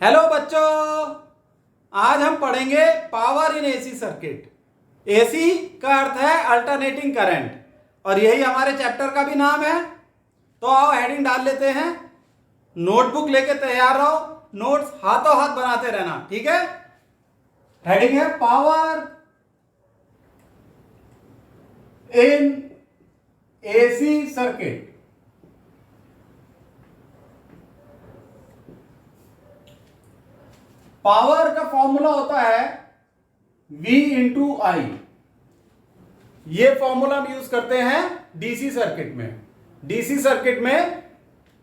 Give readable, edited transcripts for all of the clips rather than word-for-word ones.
Hello बच्चों, आज हम पढ़ेंगे power in AC circuit. AC का अर्थ है अल्टरनेटिंग करंट और यही हमारे चैप्टर का भी नाम है। तो आओ हेडिंग डाल लेते हैं। नोटबुक लेके तैयार रहो, नोट्स हाथों हाथ बनाते रहना, ठीक है। हेडिंग है power in AC circuit. Power का फॉर्मूला होता है V इंटू आई। ये फॉर्मूला हम यूज करते हैं डीसी सर्किट में। डीसी सर्किट में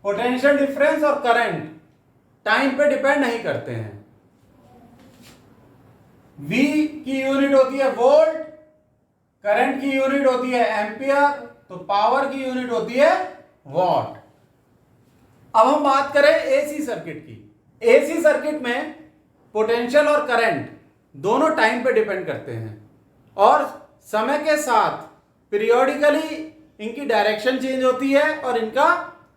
पोटेंशियल डिफरेंस और करंट टाइम पे डिपेंड नहीं करते हैं। V की यूनिट होती है वोल्ट, करंट की यूनिट होती है एम्पियर, तो पावर की यूनिट होती है वॉट। अब हम बात करें एसी सर्किट की। एसी सर्किट में पोटेंशियल और करंट दोनों टाइम पे डिपेंड करते हैं और समय के साथ पीरियोडिकली इनकी डायरेक्शन चेंज होती है और इनका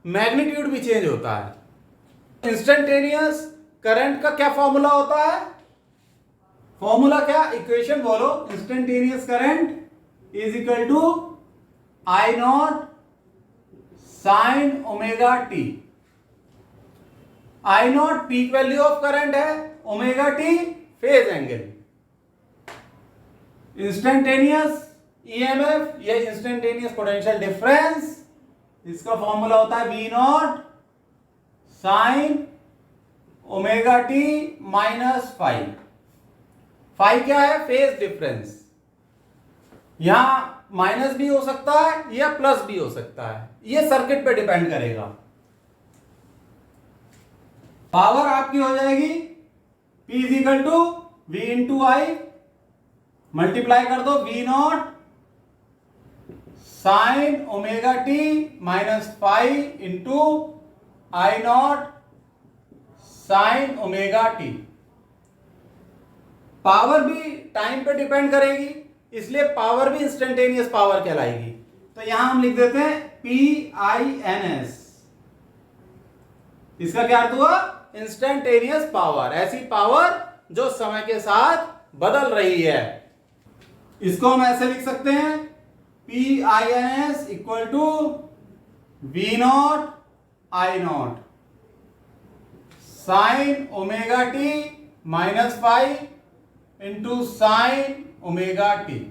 मैग्नीट्यूड भी चेंज होता है। इंस्टेंटेनियस करंट का क्या फॉर्मूला होता है? फॉर्मूला क्या, इक्वेशन बोलो। Instantaneous current is equal to I not sine omega T. I not peak value of current है, omega T phase angle. Instantaneous EMF या इंस्टेंटेनियस पोटेंशियल डिफरेंस, इसका फॉर्मूला होता है V not sine omega T minus five. Five क्या है? Phase difference. यहां minus भी हो सकता है या प्लस भी हो सकता है, यह सर्किट पे डिपेंड करेगा। पावर आपकी हो जाएगी P is equal to V into I, multiply कर दो V not sine omega T minus five into I not sine omega T. Power भी टाइम पे डिपेंड करेगी, इसलिए पावर भी इंस्टेंटेनियस पावर कहलाएगी। तो यहां हम लिख देते हैं PINS। इसका क्या अर्थ हुआ? इंस्टेंटेनियस पावर, ऐसी पावर जो समय के साथ बदल रही है। इसको हम ऐसे लिख सकते हैं PINS equal to V not I not sine omega T minus five into sine omega T.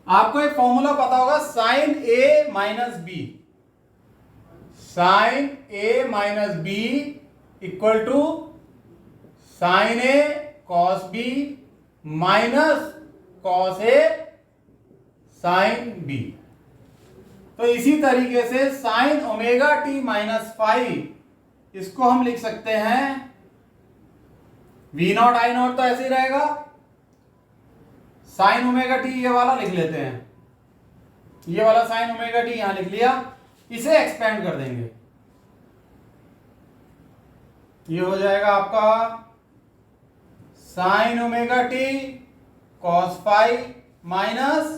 आपको एक फॉर्मूला पता होगा, sine A minus B. Sine A minus B equal to sine A cos B minus cos A sine B। तो इसी तरीके से sine omega T minus five, इसको हम लिख सकते हैं V नॉट आई नॉट, तो ऐसे ही रहेगा। साइन ओमेगा टी ये वाला लिख लेते हैं, ये वाला साइन ओमेगा टी यहां लिख लिया। इसे एक्सपेंड कर देंगे, ये हो जाएगा आपका sine omega T cos five minus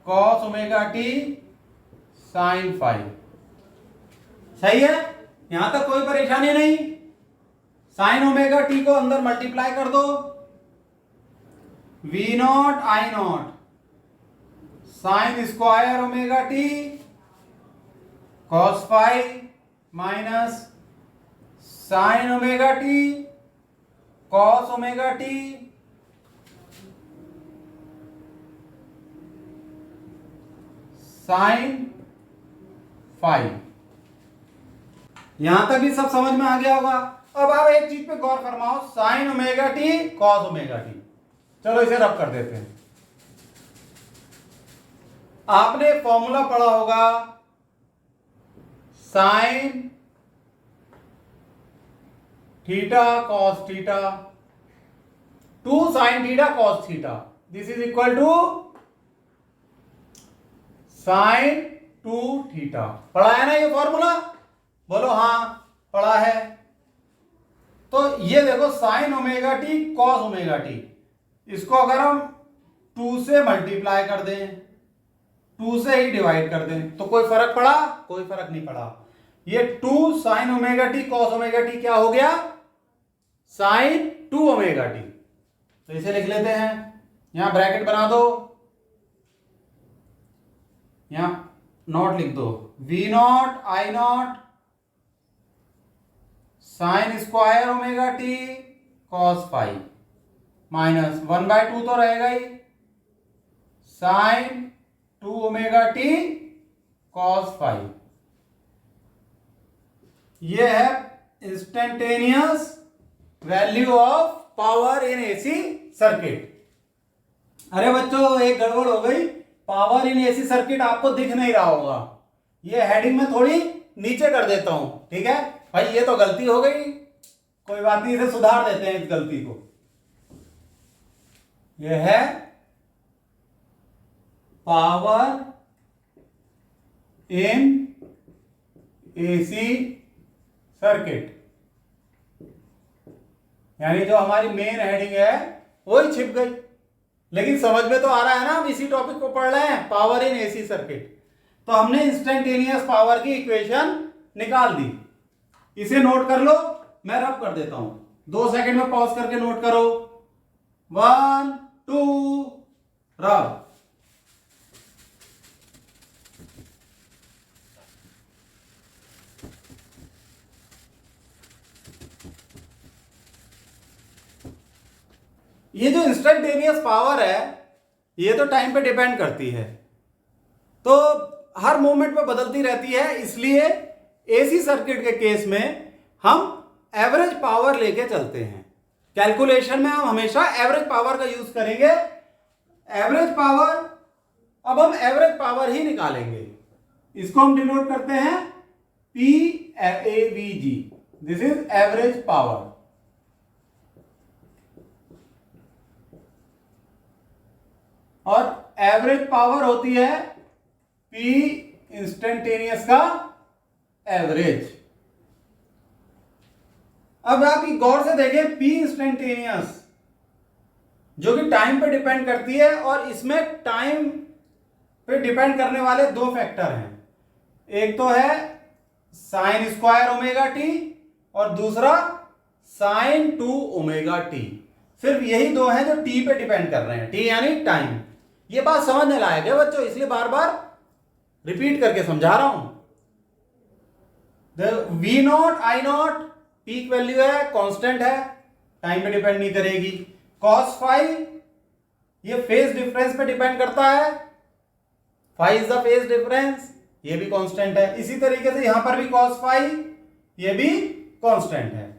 cos omega T sine five. सही है, यहां तक कोई परेशानी नहीं। साइन ओमेगा टी को अंदर मल्टीप्लाई कर दो, V not I not sine square omega T cos five minus sine omega T cos omega T sine phi. यहां तक भी सब समझ में आ गया होगा। अब आप एक चीज पे गौर फरमाओ, sine omega T cos omega T. चलो इसे रब कर देते हैं। आपने फॉर्मूला पढ़ा होगा, sine theta cos theta two sine theta cos theta, this is equal to sine two theta. पढ़ा है ना ये फॉर्मूला? बोलो हाँ पढ़ा है। तो ये देखो, sign omega T cos omega T, इसको अगर हम 2 से मल्टीप्लाई कर दें, 2 से ही डिवाइड कर दें, तो कोई फर्क पड़ा? कोई फर्क नहीं पड़ा। ये 2 sign omega T cos omega T क्या हो गया, साइन 2 ओमेगा टी। तो इसे लिख लेते हैं, यहां ब्रैकेट बना दो, यहां नॉट लिख दो, V not I not sine square omega T cos five minus 1/2 तो रहेगा ही, sine 2 omega T cos five. ये है instantaneous value of power in AC circuit. अरे बच्चों एक गड़बड़ हो गई, पावर इन एसी सर्किट आपको दिख नहीं रहा होगा, ये हेडिंग में थोड़ी नीचे कर देता हूं, ठीक है भाई, ये तो गलती हो गई, कोई बात नहीं, इसे सुधार देते हैं इस गलती को। यह है पावर इन एसी सर्किट, यानी जो हमारी मेन हेडिंग है वही छिप गई, लेकिन समझ में तो आ रहा है ना, हम इसी टॉपिक को पढ़ रहे हैं, पावर इन एसी सर्किट। तो हमने इंस्टेंटेनियस पावर की इक्वेशन निकाल दी, इसे नोट कर लो, मैं रब कर देता हूं, 2 सेकंड में पॉज करके नोट करो, 1 2 रब। ये जो इंस्टेंटेनियस पावर है ये तो टाइम पे डिपेंड करती है, तो हर मोमेंट पे बदलती रहती है, इसलिए एसी सर्किट के केस में हम एवरेज पावर लेके चलते हैं। कैलकुलेशन में हम हमेशा एवरेज पावर का यूज करेंगे। एवरेज पावर, अब हम एवरेज पावर ही निकालेंगे, इसको हम डिनोट करते हैं PAVG, this is average power. और एवरेज पावर होती है P इंस्टेंटेनियस का एवरेज। अब आप गौर से देखें, P इंस्टेंटेनियस जो कि टाइम पे डिपेंड करती है, और इसमें टाइम पे डिपेंड करने वाले 2 फैक्टर हैं, एक तो है साइन स्क्वायर ओमेगा टी और दूसरा साइन 2 ओमेगा टी। सिर्फ यही 2 हैं जो टी पे डिपेंड कर रहे हैं, टी यानी टाइम। ये बात समझने लायक है बच्चों, इसलिए बार बार रिपीट करके समझा रहा हूं। V not I not peak value है, कांस्टेंट है, टाइम पे डिपेंड नहीं करेगी। कॉस फाइव ये फेज डिफरेंस पे डिपेंड करता है, phi is the phase difference, ये भी कांस्टेंट है। इसी तरीके से यहां पर भी कॉस फाइव ये भी कांस्टेंट है।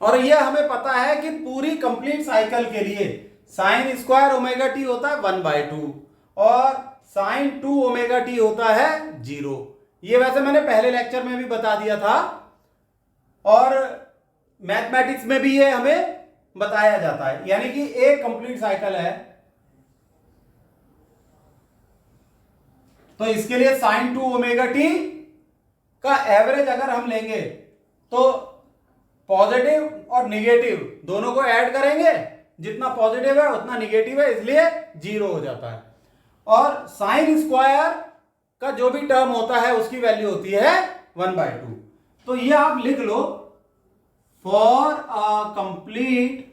और यह हमें पता है कि पूरी कंप्लीट साइकिल के लिए साइन स्क्वायर ओमेगा टी होता है 1/2 और साइन 2 ओमेगा टी होता है 0। ये वैसे मैंने पहले लेक्चर में भी बता दिया था, और मैथमेटिक्स में भी ये हमें बताया जाता है। यानी कि एक कंप्लीट साइकिल है तो इसके लिए साइन 2 ओमेगा टी का एवरेज अगर हम लेंगे तो पॉजिटिव और निगेटिव दोनों को ऐड करेंगे, जितना पॉजिटिव है उतना निगेटिव है, इसलिए 0 हो जाता है। और साइन स्क्वायर का जो भी टर्म होता है उसकी वैल्यू होती है 1/2। तो ये आप लिख लो, for a complete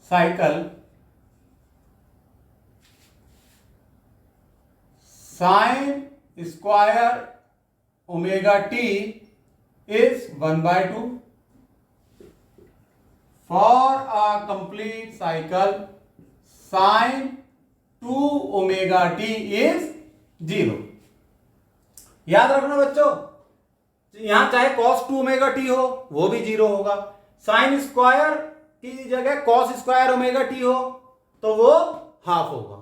cycle sine square omega T is 1/2। For a complete cycle, sin 2 omega t is 0। याद रखना बच्चों, यहां चाहे cos 2 ओमेगा टी हो वो भी 0 होगा, साइन स्क्वायर की जगह cos स्क्वायर ओमेगा टी हो तो वो हाफ होगा।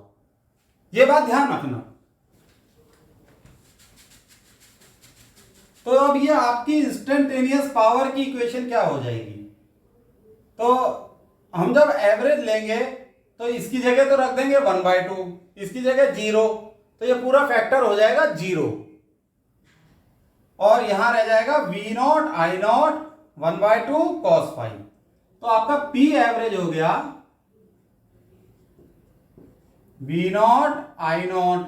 ये बात ध्यान रखना। तो अब ये आपकी इंस्टेंटेनियस पावर की इक्वेशन क्या हो जाएगी? तो हम जब एवरेज लेंगे तो इसकी जगह तो रख देंगे 1/2, इसकी जगह 0, तो ये पूरा फैक्टर हो जाएगा 0, और यहां रह जाएगा V not I naught 1/2 cos phi. तो आपका P एवरेज हो गया V not I not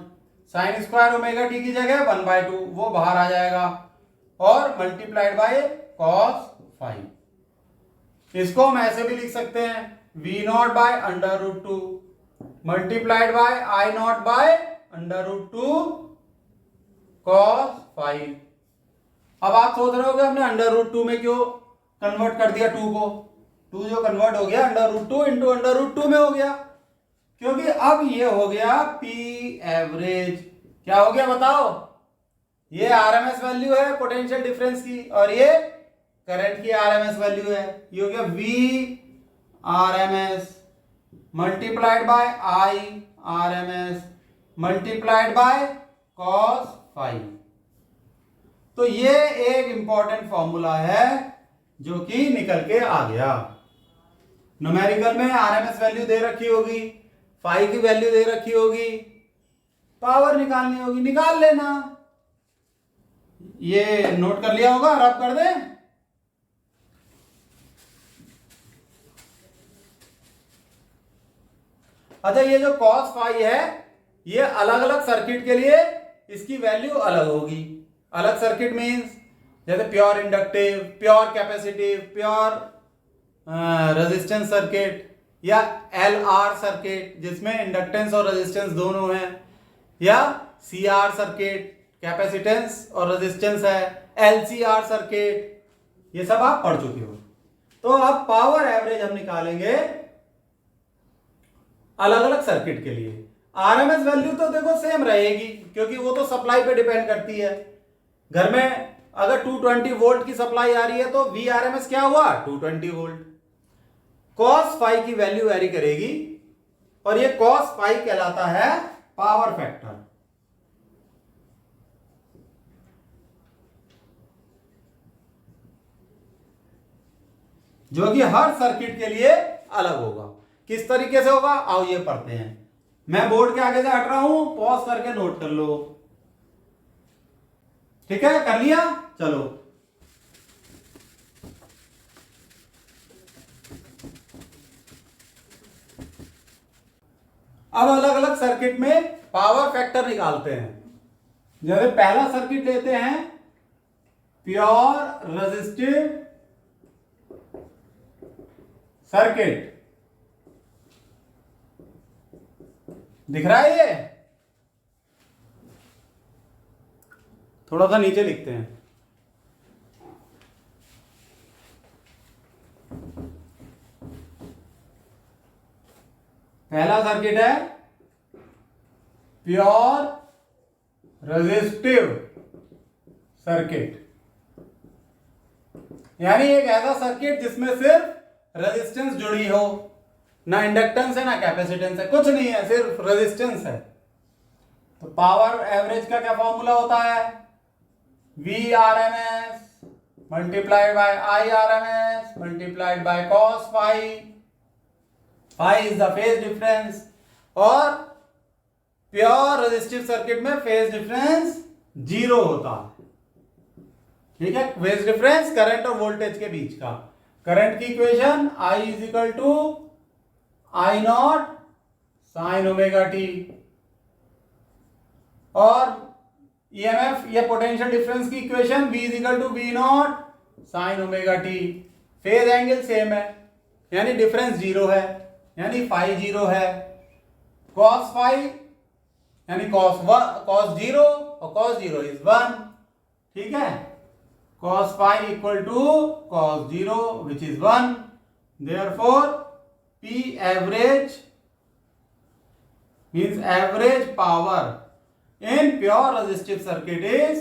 sine square omega T की जगह 1/2 वो बाहर आ जाएगा और मल्टीप्लाइड बाय कॉस फाइव। इसको हम ऐसे भी लिख सकते हैं v0/√2 multiplied by I0/√2 cos five. अब आप सोच रहे हो कि हमने √2 में क्यों कन्वर्ट कर दिया 2 को। 2 जो कन्वर्ट हो गया √2 इंटू √2 में हो गया, क्योंकि अब ये हो गया P एवरेज। क्या हो गया बताओ? ये आरएमएस वैल्यू है पोटेंशियल डिफरेंस की और ये करंट की आरएमएस वैल्यू है। ये हो गया V RMS multiplied by I RMS multiplied by cos phi. तो ये एक इंपॉर्टेंट फॉर्मूला है जो कि निकल के आ गया। न्यूमेरिकल में आरएमएस वैल्यू दे रखी होगी, फाई की वैल्यू दे रखी होगी, पावर निकालनी होगी, निकाल लेना। ये नोट कर लिया होगा, रब कर दे। अच्छा, ये जो cos फाई है ये अलग अलग सर्किट के लिए इसकी वैल्यू अलग होगी। अलग सर्किट मींस जैसे pure inductive, pure capacitive, pure resistance circuit या LR सर्किट जिसमें इंडक्टेंस और रेजिस्टेंस दोनों है, या CR सर्किट कैपेसिटेंस और रेजिस्टेंस है, LCR सर्किट, ये सब आप पढ़ चुके हो। तो अब पावर एवरेज हम निकालेंगे अलग अलग सर्किट के लिए। आरएमएस वैल्यू तो देखो सेम रहेगी क्योंकि वो तो सप्लाई पे डिपेंड करती है। घर में अगर 220 वोल्ट की सप्लाई आ रही है तो VRMS क्या हुआ? 220 वोल्ट। cos फाई की वैल्यू वेरी करेगी और ये cos फाई कहलाता है पावर फैक्टर। जो कि हर सर्किट के लिए अलग होगा। किस तरीके से होगा आओ ये पढ़ते हैं। मैं बोर्ड के आगे से हट रहा हूं, पॉज करके नोट कर लो। ठीक है, कर लिया? चलो अब अलग अलग सर्किट में पावर फैक्टर निकालते हैं। जैसे पहला सर्किट लेते हैं प्योर रेजिस्टिव सर्किट। दिख रहा है? ये थोड़ा सा नीचे लिखते हैं। पहला सर्किट है प्योर रेजिस्टिव सर्किट, यानी एक ऐसा सर्किट जिसमें सिर्फ रेजिस्टेंस जुड़ी हो, ना इंडक्टेंस है ना कैपेसिटेंस है, कुछ नहीं है, सिर्फ रेजिस्टेंस है। तो पावर एवरेज का क्या फॉर्मूला होता है? VRMS multiplied by IRMS multiplied by cos phi. Phi is the phase difference और प्योर रेजिस्टिव सर्किट में फेज डिफरेंस 0 होता है। ठीक है, फेज डिफरेंस करंट और वोल्टेज के बीच का। करंट की equation I is equal to I0 sine omega T और EMF या पोटेंशियल डिफरेंस की equation V is equal to V0 sine omega T. Phase angle same है यानी डिफरेंस 0 है, यानी फाई 0 है। cos फाई यानी cos 0 और cos 0 इज 1। ठीक है, cos phi equal to cos 0 which is 1। Therefore P average means average power in pure resistive circuit is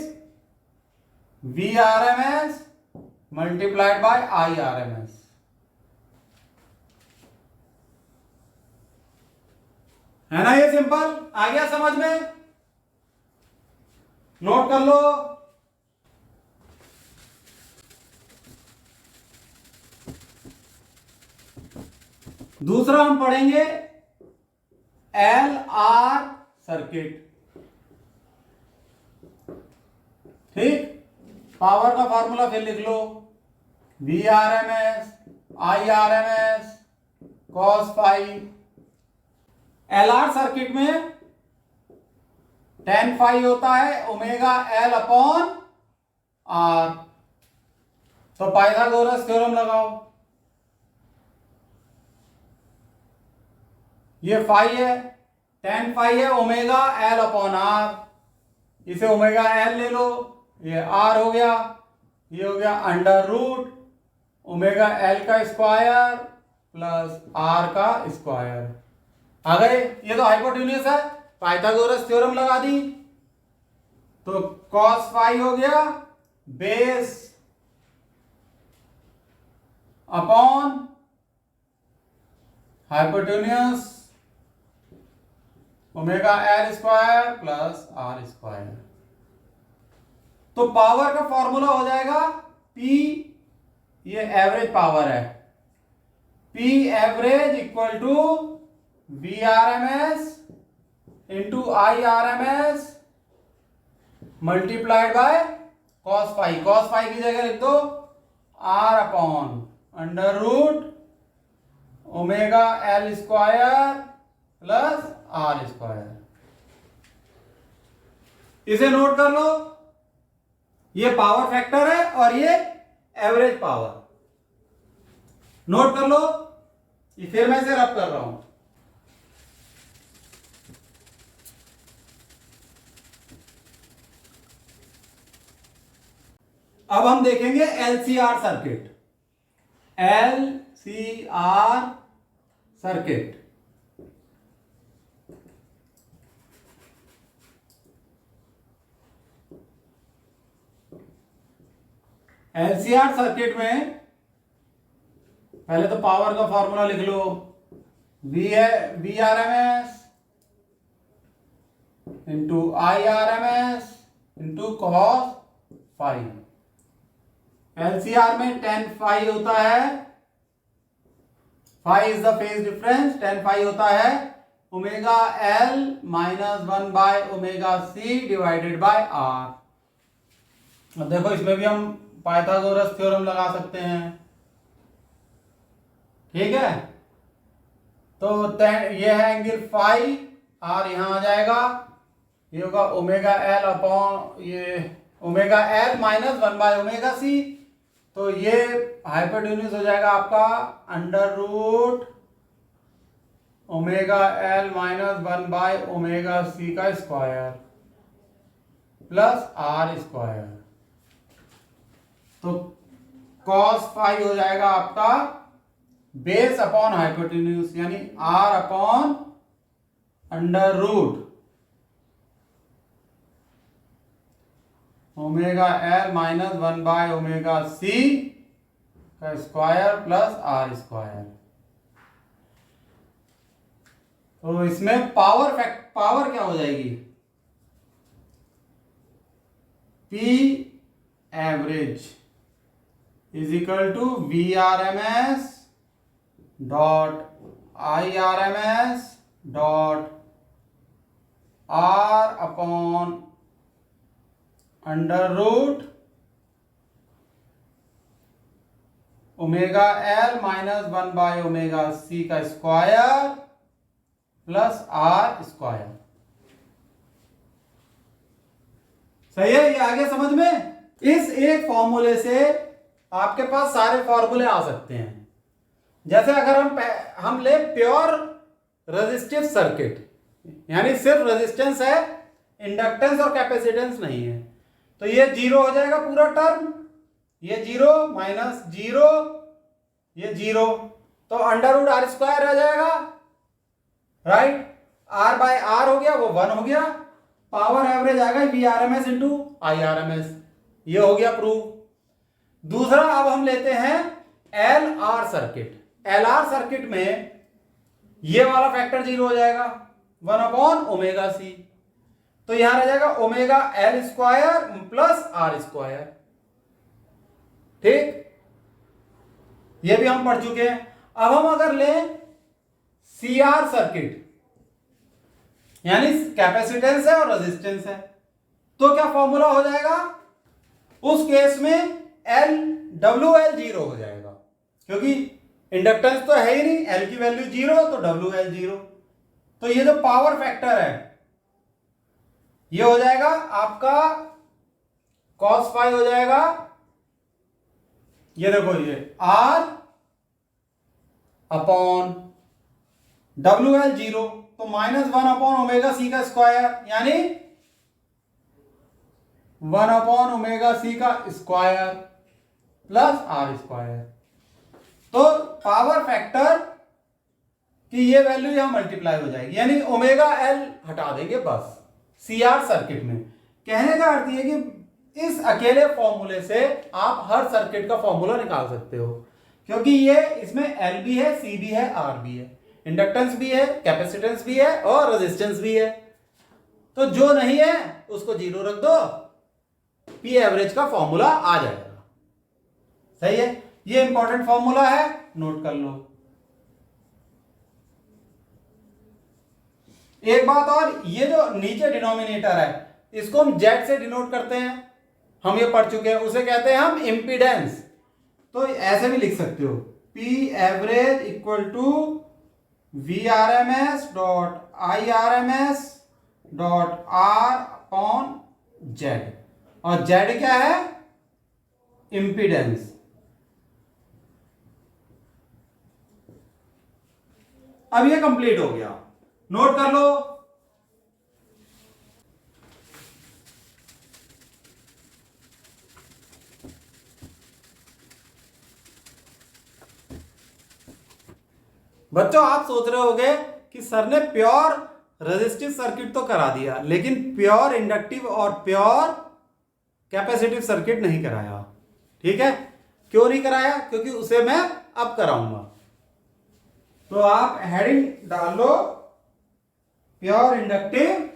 VRMS multiplied by IRMS। है ना ये सिंपल? आ गया समझ में? नोट कर लो। दूसरा हम पढ़ेंगे LR सर्किट। ठीक, पावर का फॉर्मूला फिर लिख लो VRMS IRMS cos phi. LR circuit में tan phi होता है ओमेगा एल अपॉन आर। तो पाइथागोरस थ्योरम लगाओ। ये फाई है, tan फाई है ओमेगा एल अपॉन आर, इसे ओमेगा एल ले लो, ये आर हो गया, ये हो गया अंडर रूट ओमेगा एल का स्क्वायर प्लस आर का स्क्वायर। आ गए? ये तो हाइपोटेन्यूस है, पाइथागोरस थ्योरम लगा दी। तो cos फाई हो गया base upon hypotenuse omega L square plus R square. तो पावर का फॉर्मूला हो जाएगा P, ये एवरेज पावर है, P average equal to V R M S into I R M S multiplied by cos phi. Cos phi की जगह लिख दो R upon under root omega L square plus R square. इसे note कर लो, ये power factor है और ये एवरेज पावर। नोट कर लो, ये फिर मैं इसे रब कर रहा हूं। अब हम देखेंगे LCR circuit. LCR circuit LCR circuit में पहले तो पावर का फॉर्मूला लिख लो, V R M S into I R M S into cos phi. LCR में tan फाई होता है, phi is the phase difference, tan phi होता है omega L minus 1 by omega C divided by R. अब देखो इसमें भी हम पाइथागोरस थ्योरम लगा सकते हैं, ठीक है। तो ये है एंगल फाई, आर यहां आ जाएगा, ये होगा ओमेगा एल अपॉन ये omega L minus 1 by omega C. तो ये हाइपोटेन्यूस हो जाएगा आपका under root omega L minus 1 by omega C का स्क्वायर प्लस आर स्क्वायर। तो कॉस फाई हो जाएगा आपका बेस अपॉन हाइपोटेन्यूस, यानी R upon under root omega L minus 1 by omega C का स्क्वायर प्लस आर स्क्वायर। तो इसमें power क्या हो जाएगी? P average is equal to V R M S dot I R M S dot R upon under root omega L minus 1 by omega C का square plus R square. सही है? ये आगे समझ में? इस एक फॉर्मूले से आपके पास सारे फॉर्मूले आ सकते हैं। जैसे अगर हम ले प्योर रेजिस्टिव सर्किट, यानी सिर्फ रेजिस्टेंस है, इंडक्टेंस और कैपेसिटेंस नहीं है, तो ये जीरो हो जाएगा पूरा टर्म, ये जीरो माइनस जीरो, ये जीरो, तो अंडर रूट आर स्क्वायर रह जाएगा, राइट। आर बाय आर हो गया, वो 1 हो गया। पावर एवरेज आएगा V R M S into I R M S, ये हो गया प्रूफ। दूसरा अब हम लेते हैं L R circuit. L R circuit में ये वाला फैक्टर जीरो हो जाएगा, 1 अपॉन ओमेगा सी, तो यहां रह जाएगा omega L square plus R square, ठीक। ये भी हम पढ़ चुके हैं। अब हम अगर लें सी आर सर्किट, यानी कैपेसिटेंस है और रेजिस्टेंस है, तो क्या फॉर्मूला हो जाएगा? उस केस में एल डब्ल्यू एल जीरो हो जाएगा, क्योंकि इंडक्टेंस तो है ही नहीं, एल की वैल्यू जीरो, तो डब्ल्यू एल जीरो। तो ये जो पावर फैक्टर है ये हो जाएगा आपका cos फाई हो जाएगा, ये देखो ये R अपॉन WL 0, तो -1 अपॉन ओमेगा सी का स्क्वायर, यानी 1 अपॉन ओमेगा सी का स्क्वायर प्लस R स्क्वायर। तो पावर फैक्टर की ये वैल्यू यहां मल्टीप्लाई हो जाएगी, यानी ओमेगा एल हटा देंगे बस CR सर्किट में। कहने का अर्थ ये कि इस अकेले फॉर्मूले से आप हर सर्किट का फॉर्मूला निकाल सकते हो, क्योंकि ये इसमें L भी है, C भी है, R भी है, इंडक्टेंस भी है, कैपेसिटेंस भी है और रेजिस्टेंस भी है। तो जो नहीं है उसको 0 रख दो, P एवरेज का फॉर्मूला आ जाएगा। सही है, ये इंपॉर्टेंट फॉर्मूला है, नोट कर लो। एक बात और, ये जो नीचे डिनोमिनेटर है इसको हम Z से डिनोट करते हैं, हम ये पढ़ चुके हैं, उसे कहते हैं हम इंपीडेंस। तो ऐसे भी लिख सकते हो, P average equal to VRMS dot IRMS dot R upon Z, और Z क्या है? इंपीडेंस। अब ये कंप्लीट हो गया, नोट कर लो। बच्चों आप सोच रहे होंगे कि सर ने प्योर रेजिस्टिव सर्किट तो करा दिया, लेकिन प्योर इंडक्टिव और प्योर कैपेसिटिव सर्किट नहीं कराया। ठीक है, क्यों नहीं कराया? क्योंकि उसे मैं अब कराऊंगा। तो आप हेडिंग डाल लो प्योर इंडक्टिव,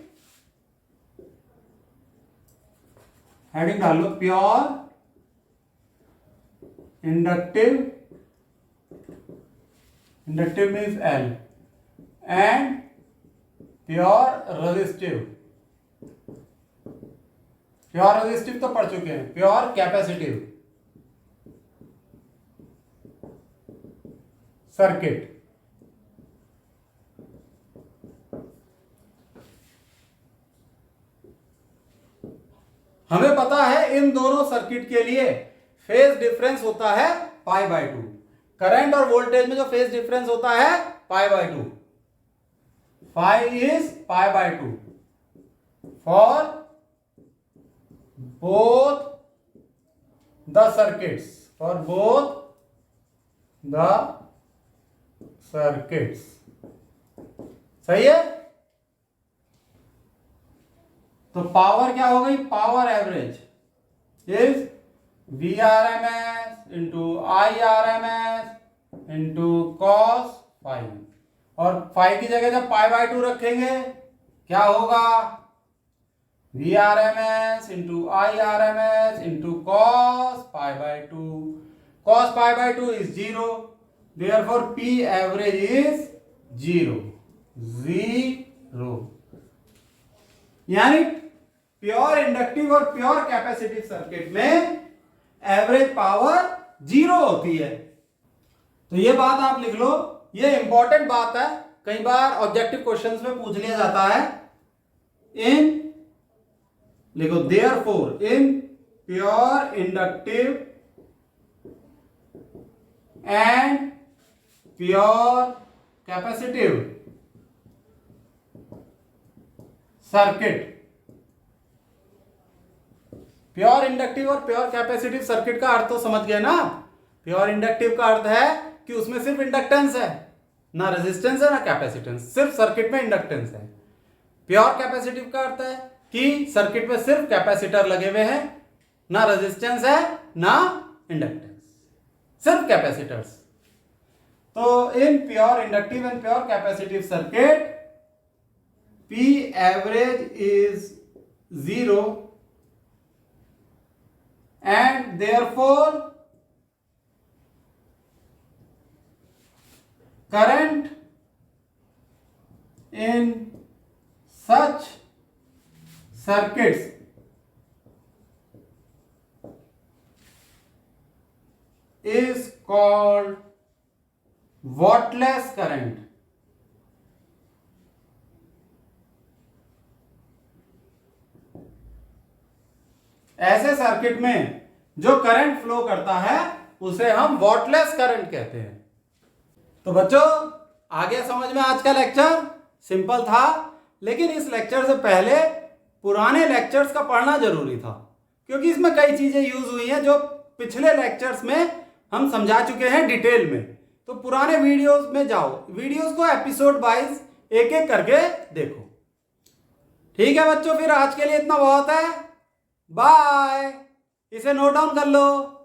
हेडिंग डाल लो pure inductive, inductive means L, and pure resistive, pure resistive तो पढ़ चुके हैं, प्योर कैपेसिटिव सर्किट। हमें पता है इन दोनों सर्किट के लिए फेज डिफरेंस होता है π/2। करंट और वोल्टेज में जो फेज डिफरेंस होता है π/2, phi is π/2 for both the circuits, for both the circuits। सही है। तो पावर क्या हो गई? Power average is VRMS into IRMS into cos phi, और फाई की जगह जब π/2 रखेंगे क्या होगा? VRMS into IRMS into cos π/2, cos π/2 is 0, therefore P average is 0, 0। यानी प्योर इंडक्टिव और प्योर कैपेसिटिव सर्किट में एवरेज पावर 0 होती है। तो ये बात आप लिख लो, ये इंपॉर्टेंट बात है, कई बार ऑब्जेक्टिव क्वेश्चंस में पूछ लिया जाता है। इन लिखो therefore in pure inductive and pure capacitive circuit. Pure inductive और प्योर कैपेसिटिव सर्किट का अर्थ तो समझ गए ना। प्योर इंडक्टिव का अर्थ है कि उसमें सिर्फ इंडक्टेंस है, ना रेजिस्टेंस है ना कैपेसिटेंस, सिर्फ सर्किट में इंडक्टेंस है। प्योर कैपेसिटिव का अर्थ है कि सर्किट में सिर्फ कैपेसिटर लगे हुए हैं, ना रेजिस्टेंस है ना इंडक्टेंस, सिर्फ कैपेसिटर्स। तो in pure inductive and pure capacitive circuit P average is 0 and therefore current in such circuits is called wattless current। ऐसे सर्किट में जो करंट फ्लो करता है उसे हम वॉटलेस करंट कहते हैं। तो बच्चों, आ गया समझ में आज का लेक्चर? सिंपल था, लेकिन इस लेक्चर से पहले पुराने लेक्चर्स का पढ़ना जरूरी था, क्योंकि इसमें कई चीजें यूज हुई हैं जो पिछले लेक्चर्स में हम समझा चुके हैं डिटेल में। तो पुराने वीडियोस में जाओ, वीडियोस को एपिसोड वाइज एक एक करके देखो। ठीक है बच्चों, फिर आज के लिए इतना बहुत है। बाय। इसे नोट डाउन कर लो।